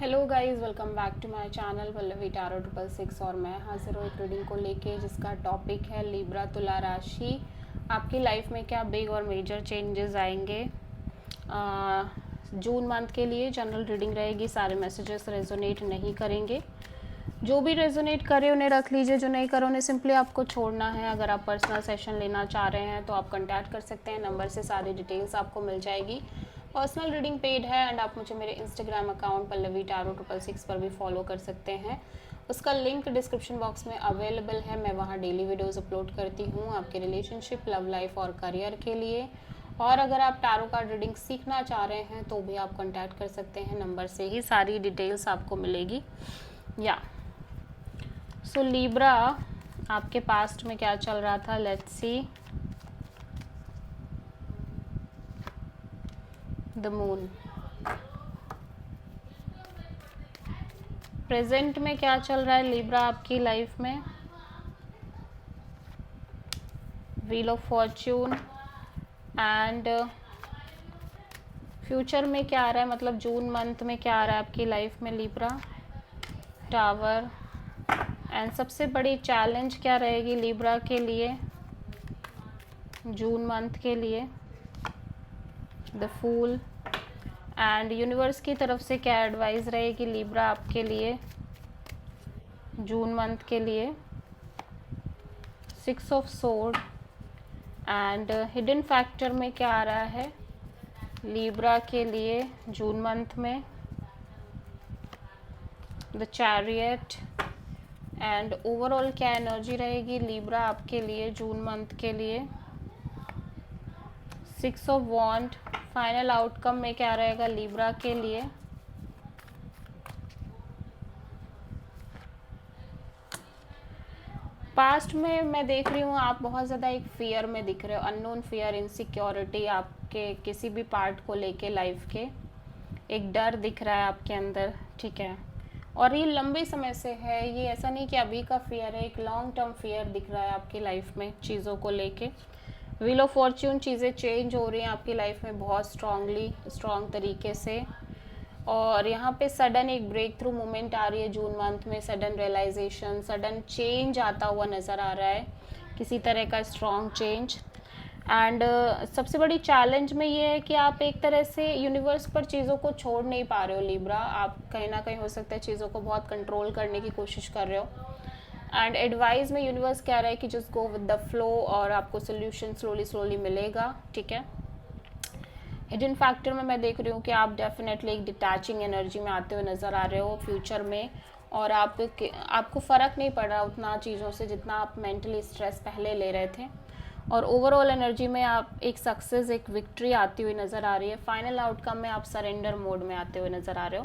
Hello guys, welcome back to my channel Pallavi tarot 666 और मैं हाजिर हूँ एक रीडिंग को लेके जिसका टॉपिक है लिब्रा तुला राशि। आपकी लाइफ में क्या बिग और मेजर चेंजेस आएंगे जून मंथ के लिए। जनरल रीडिंग रहेगी, सारे मैसेजेस रेजोनेट नहीं करेंगे। जो भी रेजोनेट करे उन्हें रख लीजिए, जो नहीं करे उन्हें सिंपली आपको छोड़ना है। अगर आप पर्सनल सेशन लेना चाह रहे हैं तो आप कांटेक्ट कर सकते हैं, नंबर से सारी डिटेल्स आपको मिल जाएगी। पर्सनल रीडिंग पेड है एंड आप मुझे मेरे इंस्टाग्राम अकाउंट पल्लवी टैरो 666 पर भी फॉलो कर सकते हैं। उसका लिंक डिस्क्रिप्शन बॉक्स में अवेलेबल है। मैं वहाँ डेली वीडियोस अपलोड करती हूँ आपके रिलेशनशिप, लव लाइफ और करियर के लिए। और अगर आप टैरो कार्ड रीडिंग सीखना चाह रहे हैं तो भी आप कांटेक्ट कर सकते हैं, नंबर से ही सारी डिटेल्स आपको मिलेगी। या सो लिब्रा, आपके पास्ट में क्या चल रहा था, let's see. The moon. Present में क्या चल रहा है लिब्रा आपकी लाइफ में। Wheel of Fortune. And future में क्या आ रहा है, मतलब जून मंथ में क्या आ रहा है आपकी लाइफ में लिब्रा। टावर। एंड सबसे बड़ी चैलेंज क्या रहेगी लिब्रा के लिए जून मंथ के लिए। The fool. एंड यूनिवर्स की तरफ से क्या एडवाइस रहेगी लिब्रा आपके लिए जून मंथ के लिए। 6 of sword. And hidden factor में क्या आ रहा है लिब्रा के लिए जून मंथ में। The chariot. एंड ओवरऑल क्या एनर्जी रहेगी लिब्रा आपके लिए जून मंथ के लिए। 6 ऑफ वॉन्ड। फाइनल आउटकम में क्या रहेगा लिब्रा के लिए। पास्ट में मैं देख रही हूँ आप बहुत ज़्यादा एक फियर में दिख रहे हो, अननोन फियर, इनसिक्योरिटी आपके किसी भी पार्ट को लेके लाइफ के एक डर दिख रहा है आपके अंदर, ठीक है। और ये लंबे समय से है, ये ऐसा नहीं कि अभी का फियर है, एक लॉन्ग टर्म फियर दिख रहा है आपकी लाइफ में चीज़ों को लेके। व्हील ऑफ फॉर्च्यून, चीज़ें चेंज हो रही हैं आपकी लाइफ में बहुत स्ट्रॉन्ग तरीके से। और यहाँ पे सडन एक ब्रेक थ्रू मोमेंट आ रही है जून मंथ में। सडन रियलाइजेशन, सडन चेंज आता हुआ नज़र आ रहा है, किसी तरह का स्ट्रॉन्ग चेंज। एंड सबसे बड़ी चैलेंज में ये है कि आप एक तरह से यूनिवर्स पर चीज़ों को छोड़ नहीं पा रहे हो लिब्रा। आप कहीं ना कहीं हो सकता है चीज़ों को बहुत कंट्रोल करने की कोशिश कर रहे हो। एंड एडवाइस में यूनिवर्स कह रहा है कि just go with the flow और आपको सोल्यूशन स्लोली मिलेगा, ठीक है। हिडन फैक्टर में मैं देख रही हूँ कि आप डेफिनेटली एक डिटैचिंग एनर्जी में आते हुए नज़र आ रहे हो फ्यूचर में। और आपको फ़र्क नहीं पड़ रहा उतना चीज़ों से जितना आप मेंटली स्ट्रेस पहले ले रहे थे। और ओवरऑल एनर्जी में आप एक सक्सेस, एक विक्ट्री आती हुई नज़र आ रही है। फाइनल आउटकम में आप सरेंडर मोड में आते हुए नज़र आ रहे हो।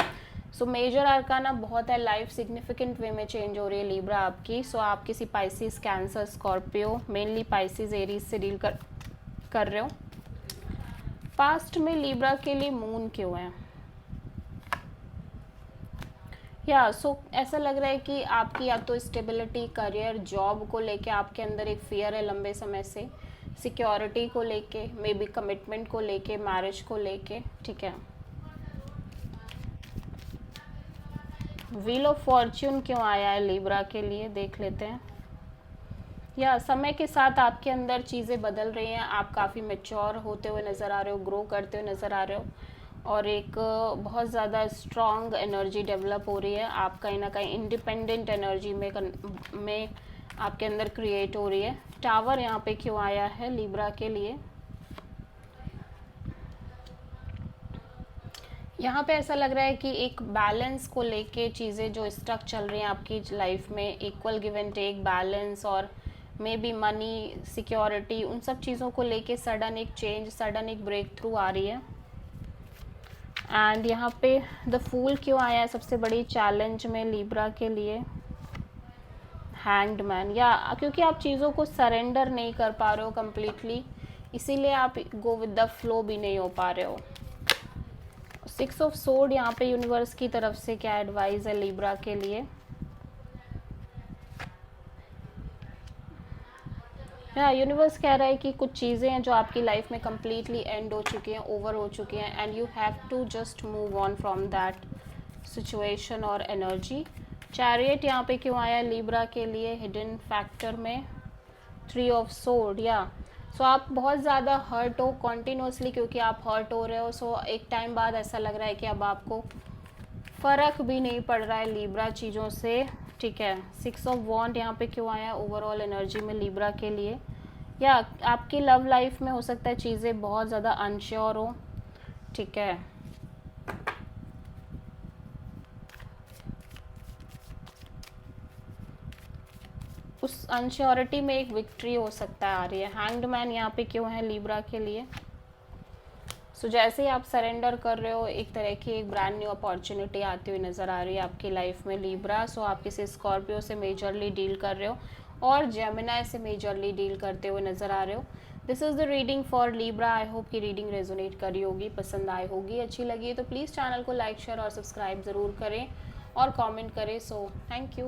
सो मेजर आर्काना बहुत है, लाइफ सिग्निफिकेंट वे में चेंज हो रही है लिब्रा आपकी। सो आप किसी Pisces, cancer, Scorpio, mainly Pisces, Aries से डील कर रहे हो। पास्ट में लिब्रा के लिए मून क्यों है, ऐसा लग रहा है कि आपकी या तो स्टेबिलिटी, करियर, जॉब को लेके आपके अंदर एक फियर है लंबे समय से, सिक्योरिटी को लेके, मे बी कमिटमेंट को लेके, मैरिज को लेके, ठीक है। व्हील ऑफ फॉर्च्यून क्यों आया है लिब्रा के लिए, देख लेते हैं। समय के साथ आपके अंदर चीज़ें बदल रही हैं, आप काफ़ी मैच्योर होते हुए नज़र आ रहे हो, ग्रो करते हुए नज़र आ रहे हो। और एक बहुत ज़्यादा स्ट्रॉन्ग एनर्जी डेवलप हो रही है, आप कहीं ना कहीं इंडिपेंडेंट एनर्जी में आपके अंदर क्रिएट हो रही है। टावर यहाँ पे क्यों आया है लिब्रा के लिए, यहाँ पे ऐसा लग रहा है कि एक बैलेंस को लेके चीज़ें जो स्टक चल रही हैं आपकी लाइफ में, equal give and take, balance और मे बी मनी, सिक्योरिटी, उन सब चीज़ों को लेके सडन एक चेंज, सडन एक ब्रेक थ्रू आ रही है। एंड यहाँ पे द फूल क्यों आया है सबसे बड़ी चैलेंज में लिब्रा के लिए। हैंग्ड मैन, क्योंकि आप चीज़ों को सरेंडर नहीं कर पा रहे हो कम्प्लीटली, इसीलिए आप गो विद द फ्लो भी नहीं हो पा रहे हो। 6 ऑफ सोर्ड, यहाँ पे यूनिवर्स की तरफ से क्या एडवाइस है लिब्रा के लिए। यूनिवर्स कह रहा है कि कुछ चीज़ें हैं जो आपकी लाइफ में कम्प्लीटली एंड हो चुकी हैं, ओवर हो चुकी हैं, and you have to just move on from that situation और एनर्जी। चैरियट यहाँ पे क्यों आया लिब्रा के लिए हिडन फैक्टर में? 3 ऑफ सोर्ड या सो आप बहुत ज़्यादा हर्ट हो कॉन्टिन्यूसली, क्योंकि आप हर्ट हो रहे हो। सो एक टाइम बाद ऐसा लग रहा है कि अब आपको फ़र्क भी नहीं पड़ रहा है लिब्रा चीज़ों से, ठीक है। 6 ऑफ वॉन्ड यहाँ पे क्यों आया ओवरऑल एनर्जी में लिब्रा के लिए? या आपकी लव लाइफ में हो सकता है चीज़ें बहुत ज़्यादा अनश्योर हो, ठीक है। उस अनश्योरिटी में एक विक्ट्री हो सकता है आ रही है। हैंग्ड मैन यहाँ पे क्यों है लिब्रा के लिए? सो जैसे ही आप सरेंडर कर रहे हो एक तरह की एक ब्रांड न्यू अपॉर्चुनिटी आती हुई नज़र आ रही है आपकी लाइफ में लिब्रा। सो आप किसी स्कॉर्पियो से मेजरली डील कर रहे हो और जेमिनाई से मेजरली डील करते हुए नज़र आ रहे हो। This is the reading for Libra. I hope की रीडिंग रेजोनेट करी होगी, पसंद आई होगी, अच्छी लगी तो प्लीज़ चैनल को लाइक शेयर और सब्सक्राइब ज़रूर करें और कमेंट करें। So thank you.